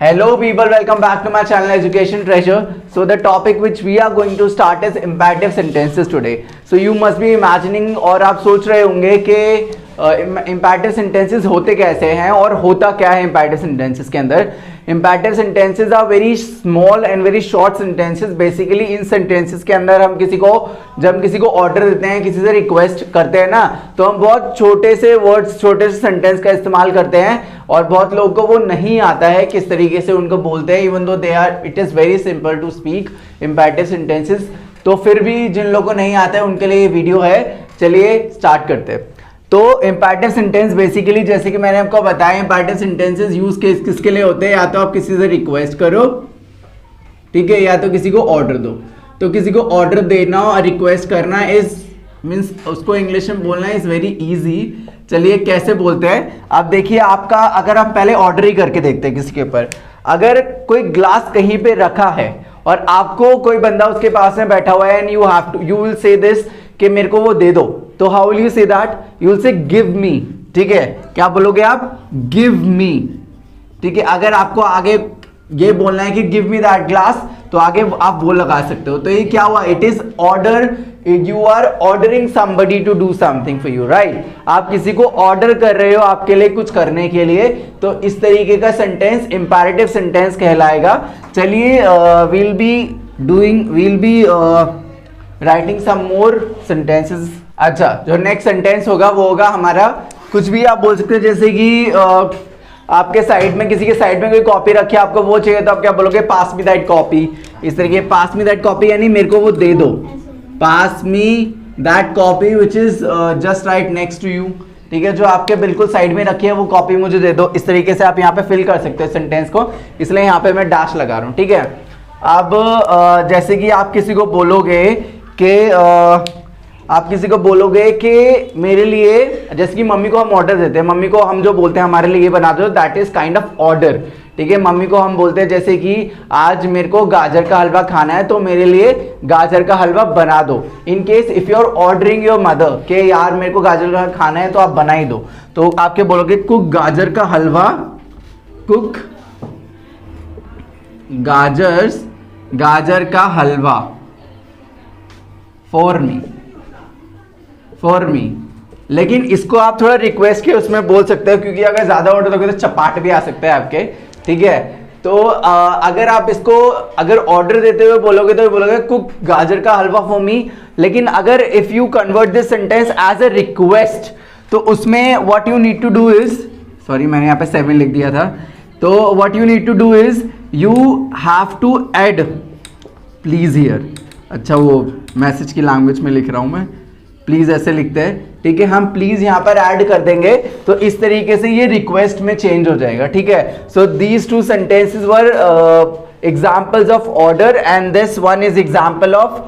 Hello people, welcome back to my channel Education Treasure. So the topic which we are going to start is imperative sentences today. So you must be imagining और आप सोच रहे होंगे कि imperative sentences होते कैसे हैं और होता क्या है imperative sentences के अंदर. Imperative sentences are very small and very short sentences. Basically in sentences के अंदर हम जब हम किसी को ऑर्डर देते हैं, किसी से रिक्वेस्ट करते हैं ना, तो हम बहुत छोटे से वर्ड्स, छोटे से सेंटेंस का इस्तेमाल करते हैं और बहुत लोगों को वो नहीं आता है किस तरीके से उनको बोलते हैं, even though they are it is very simple to speak imperative sentences. तो फिर भी जिन लोगों को नहीं आता है उनके लिए ये वीडियो है. चलिए स्टार्ट करते हैं. तो imperative सेंटेंस बेसिकली जैसे कि मैंने आपको बताया, imperative सेंटेंसेस यूज किसके लिए होते हैं, या तो आप किसी से रिक्वेस्ट करो, ठीक है, या तो किसी को ऑर्डर दो. तो किसी को ऑर्डर देना और रिक्वेस्ट करना इज मीन्स उसको इंग्लिश में बोलना इज वेरी इजी. चलिए कैसे बोलते हैं आप देखिए. आपका अगर आप पहले ऑर्डर ही करके देखते हैं किसी के ऊपर, अगर कोई ग्लास कहीं पे रखा है और आपको कोई बंदा उसके पास में बैठा हुआ है and you will say this कि मेरे को वो दे दो, तो how will you say that? You will say give me. ठीक है, क्या बोलोगे आप? Give me. ठीक है, अगर आपको आगे ये बोलना है कि गिव मी दैट ग्लास, तो आगे आप वो लगा सकते हो. तो ये क्या हुआ? It is order. You are ordering somebody to do something for you, right? आप किसी को ऑर्डर कर रहे हो आपके लिए कुछ करने के लिए, तो इस तरीके का सेंटेंस इंपैरेटिव सेंटेंस कहलाएगा. चलिए we'll be writing some more sentences. अच्छा, जो नेक्स्ट सेंटेंस होगा वो होगा हमारा, कुछ भी आप बोल सकते हैं, जैसे कि आपके साइड में, किसी के साइड में कोई कॉपी रखी है, आपको वो चाहिए, तो आप क्या बोलोगे? पास मी दैट कॉपी. इस तरीके पास मी दैट कॉपी यानी मेरे को वो दे दो. Pass me that copy which is just right next to you. ठीक है, जो आपके बिल्कुल साइड में रखी है वो कॉपी मुझे दे दो. इस तरीके से आप यहाँ पे फिल कर सकते हो सेंटेंस को, इसलिए यहाँ पे मैं डैश लगा रहा हूँ. ठीक है, अब जैसे कि आप किसी को बोलोगे कि मेरे लिए, जैसे कि मम्मी को हम ऑर्डर देते हैं, मम्मी को हम जो बोलते हैं हमारे लिए ये बना दो, that is kind of order. ठीक है, मम्मी को हम बोलते हैं जैसे कि आज मेरे को गाजर का हलवा खाना है, तो मेरे लिए गाजर का हलवा बना दो. In case if you are ordering your mother के यार मेरे को गाजर का खाना है, तो आप बना ही दो, तो आप क्या बोलोगे? कुक गाजर का हलवा, कुक गाजर का हलवा फॉर मी. लेकिन इसको आप थोड़ा रिक्वेस्ट के उसमें बोल सकते हो, क्योंकि अगर ज्यादा ऑर्डर दोगे तो चपाट भी आ सकता है आपके. ठीक है, तो अगर आप इसको अगर ऑर्डर देते हुए बोलोगे तो बोलोगे कुक गाजर का हलवा फॉर मी. लेकिन अगर if you convert this sentence as a request, तो उसमें what you need to do is, sorry मैंने यहाँ पे 7 लिख दिया था, तो what you need to do is you have to add please here. अच्छा, वो मैसेज की लैंग्वेज में लिख रहा हूं मैं, प्लीज ऐसे लिखते हैं. ठीक है, हम प्लीज यहां पर ऐड कर देंगे, तो इस तरीके से ये रिक्वेस्ट में चेंज हो जाएगा. ठीक है, so these two sentences were examples of order and this one is example of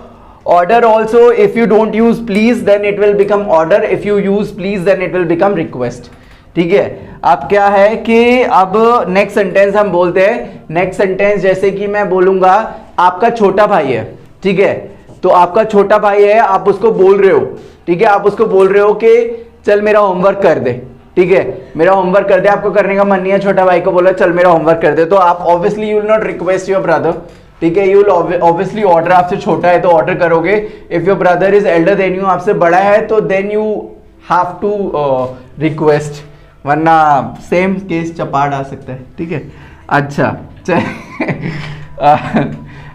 order also. If you don't use please then it will become order, if you use please then it will become request. ठीक है, अब क्या है कि अब next sentence हम बोलते हैं. नेक्स्ट सेंटेंस जैसे कि मैं बोलूंगा आपका छोटा भाई है. ठीक है, तो आपका छोटा भाई है, आप उसको बोल रहे हो, ठीक है, आप उसको बोल रहे हो कि चल मेरा होमवर्क कर दे. ठीक है, मेरा होमवर्क कर दे, आपको करने का मन नहीं है, छोटा भाई को बोला चल मेरा होमवर्क कर दे, तो आप obviously you will not request your brother. ठीक है, यू विल ऑब्वियसली ऑर्डर. आपसे छोटा है तो ऑर्डर करोगे. If your brother is elder then you, आपसे बड़ा है, तो then you have to request, वरना सेम केस चपाट आ सकता है. ठीक है, अच्छा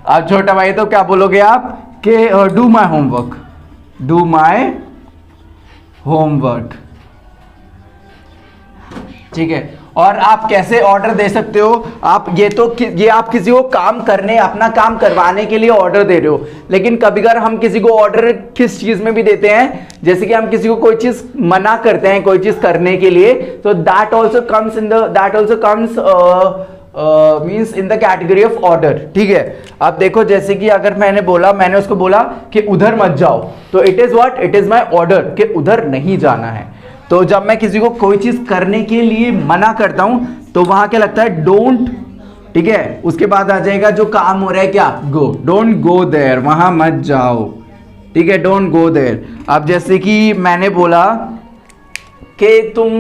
आप छोटा भाई तो क्या बोलोगे आप कि डू माई होमवर्क. ठीक है, और आप कैसे ऑर्डर दे सकते हो? आप ये आप किसी को काम करने, अपना काम करवाने के लिए ऑर्डर दे रहे हो. लेकिन कभी कभार हम किसी को ऑर्डर किस चीज में भी देते हैं, जैसे कि हम किसी को कोई चीज मना करते हैं कोई चीज करने के लिए, तो that also comes means in the category of order. ठीक है, अब देखो जैसे कि अगर मैंने उसको बोला कि उधर मत जाओ, तो it is what? It is my order कि उधर नहीं जाना है. तो जब मैं किसी को कोई चीज करने के लिए मना करता हूं, तो वहां क्या लगता है? डोंट. ठीक है, उसके बाद आ जाएगा जो काम हो रहा है, क्या? गो. डोंट गो देयर, वहां मत जाओ. ठीक है, डोंट गो देयर. अब जैसे कि मैंने बोला कि तुम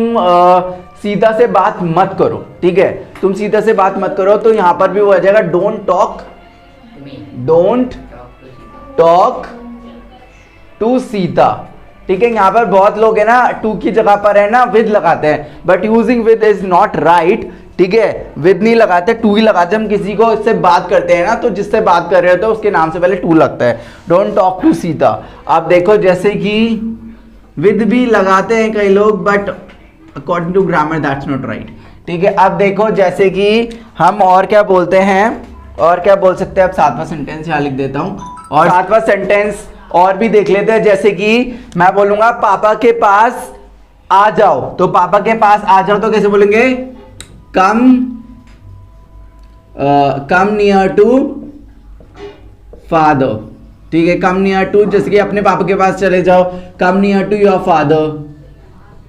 सीधा से बात मत करो, ठीक है, तुम सीधा से बात मत करो। तो यहाँ पर भी वो आ जाएगा डोंट टॉक टू सीता, ठीक है। यहाँ पर बहुत लोग है ना टू की जगह पर है ना विद लगाते हैं, but using with is not right, ठीक है। विद नहीं लगाते, टू ही लगाते। हम किसी को इससे बात करते हैं ना, तो जिससे बात कर रहे होते हैं उसके नाम से पहले टू लगता है। Don't talk to Sita. आप देखो जैसे कि विद भी लगाते हैं कई लोग, but according to grammar that's not right, ठीक है। अब देखो जैसे कि हम और क्या बोलते हैं, और क्या बोल सकते हैं। अब सातवां सेंटेंस यहाँ लिख देता हूँ, और सातवां सेंटेंस और भी देख लेते हैं। जैसे कि मैं बोलूंगा पापा के पास आ जाओ, तो पापा के पास आ जाओ तो कैसे बोलेंगे, कम नियर टू फादर, ठीक है। कम नियर टू, जैसे कि अपने पापा के पास चले जाओ, come near to your father,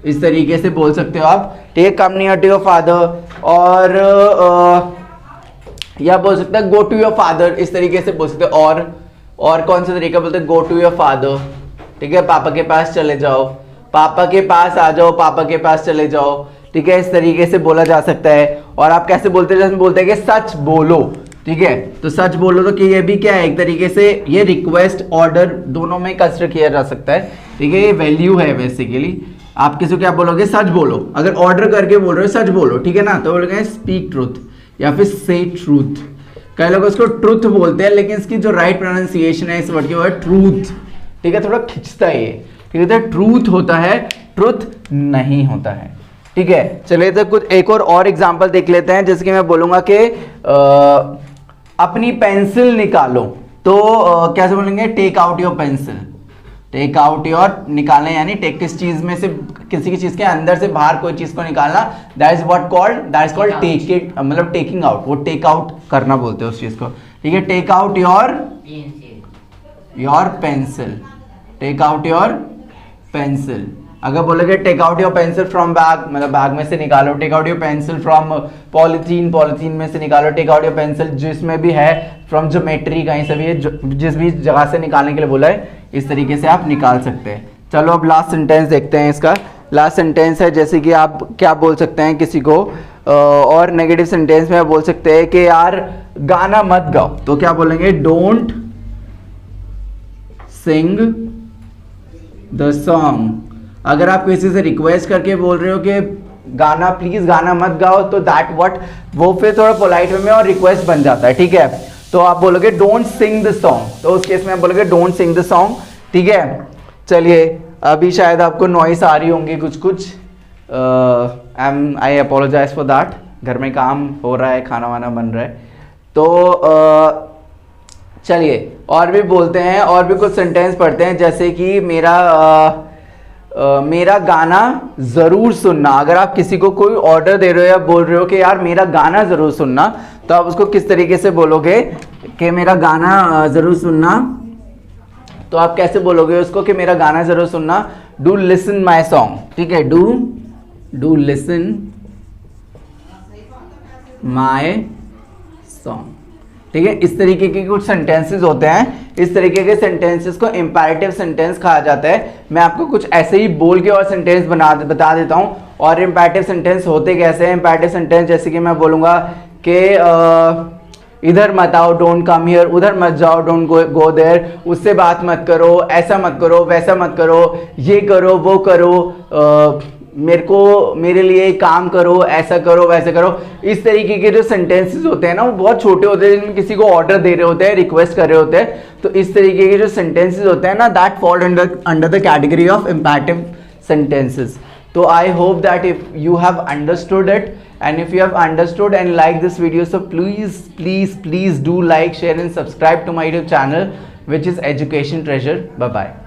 इस तरीके से बोल सकते हो आप, ठीक है। Come near to your father, और या बोल सकते हैं गो टू योर फादर, इस तरीके से बोल सकते हो। और कौन सा तरीका बोलते हैं, गो टू योर फादर, ठीक है। पापा के पास चले जाओ, पापा के पास आ जाओ, पापा के पास चले जाओ, ठीक है। इस तरीके से बोला जा सकता है। और आप कैसे बोलते हैं, जैसे बोलते हैं कि सच बोलो, ठीक है। तो सच बोलो, तो कि ये भी क्या है, एक तरीके से ये रिक्वेस्ट ऑर्डर दोनों में कंसिडर किया जा सकता है, ठीक है। ये वैल्यू है बेसिकली। आप किसी को क्या बोलोगे, सच बोलो। अगर ऑर्डर करके बोल रहे हो सच बोलो, ठीक है ना, तो बोलोगे स्पीक ट्रूथ या फिर से ट्रूथ। कई लोग उसको ट्रूथ बोलते हैं, लेकिन इसकी जो राइट प्रोनाउंसिएशन है इस वर्ड की वो है ट्रूथ, ठीक है। थोड़ा खिंचता है ये, ठीक है। ट्रूथ होता है, ट्रूथ नहीं होता है, ठीक है। चलिए तो कुछ एक और एग्जांपल देख लेते हैं। जैसे कि मैं बोलूंगा कि अपनी पेंसिल निकालो, तो कैसे बोलेंगे, take out your pencil. Take out your, निकालना यानी टेक, किस चीज में से, किसी की चीज के अंदर से बाहर कोई चीज को निकालना, that is called take it, मतलब टेकिंग आउट। वो टेक आउट करना बोलते हैं उस चीज को, ठीक है। Take out your pencil, take out your pencil. अगर बोलोगे take out your pencil from bag, मतलब बैग में से निकालो। Take out your pencil from polythene, polythene में से निकालो। टेक आउट योर पेंसिल जिसमें भी है, फ्रॉम ज्योमेट्री, कहीं से भी जिस भी जगह से निकालने के लिए बोला है, इस तरीके से आप निकाल सकते हैं। चलो अब लास्ट सेंटेंस देखते हैं इसका। लास्ट सेंटेंस है, जैसे कि आप क्या बोल सकते हैं किसी को, और नेगेटिव सेंटेंस में आप बोल सकते हैं कि यार गाना मत गाओ, तो क्या बोलेंगे, डोंट सिंग द सॉन्ग। अगर आप किसी से रिक्वेस्ट करके बोल रहे हो कि गाना प्लीज गाना मत गाओ, तो दैट व्हाट, वो फिर थोड़ा पोलाइट वे में और रिक्वेस्ट बन जाता है, ठीक है। तो आप बोलोगे डोंट सिंग द सॉन्ग, तो उस केस में आप बोलोगे डोंट सिंग द सॉन्ग, ठीक है। चलिए अभी शायद आपको नॉइस आ रही होंगी कुछ, आई अपोलोजाइज फॉर दैट। घर में काम हो रहा है, खाना वाना बन रहा है, तो चलिए और भी बोलते हैं, और भी कुछ सेंटेंस पढ़ते हैं। जैसे कि मेरा गाना जरूर सुनना। अगर आप किसी को कोई ऑर्डर दे रहे हो या बोल रहे हो कि यार मेरा गाना जरूर सुनना, तो आप उसको किस तरीके से बोलोगे कि मेरा गाना जरूर सुनना, तो आप कैसे बोलोगे उसको कि मेरा गाना जरूर सुनना, डू लिसन माई सॉन्ग, ठीक है। डू लिसन माई सॉन्ग, ठीक है। इस तरीके के कुछ सेंटेंसेस होते हैं। इस तरीके के सेंटेंसेस को इंपैरेटिव सेंटेंस कहा जाता है। मैं आपको कुछ ऐसे ही बोल के और सेंटेंस बता देता हूँ। और इंपैरेटिव सेंटेंस होते कैसे हैं। इंपैरेटिव सेंटेंस जैसे कि मैं बोलूँगा कि इधर मत आओ, डोंट कम हियर, उधर मत जाओ, डोंट गो देयर, उससे बात मत करो, ऐसा मत करो, वैसा मत करो, ये करो, वो करो, मेरे लिए काम करो, ऐसा करो, वैसा करो। इस तरीके के जो सेंटेंसेस होते हैं ना, वो बहुत छोटे होते हैं, जिनमें किसी को ऑर्डर दे रहे होते हैं, रिक्वेस्ट कर रहे होते हैं। तो इस तरीके के जो सेंटेंसेस होते हैं ना, that fall under the category of imperative sentences. So I hope that if you have understood it, and if you have understood and like this video, so please do like, share and subscribe to my YouTube channel, which is Education Treasure. Bye bye.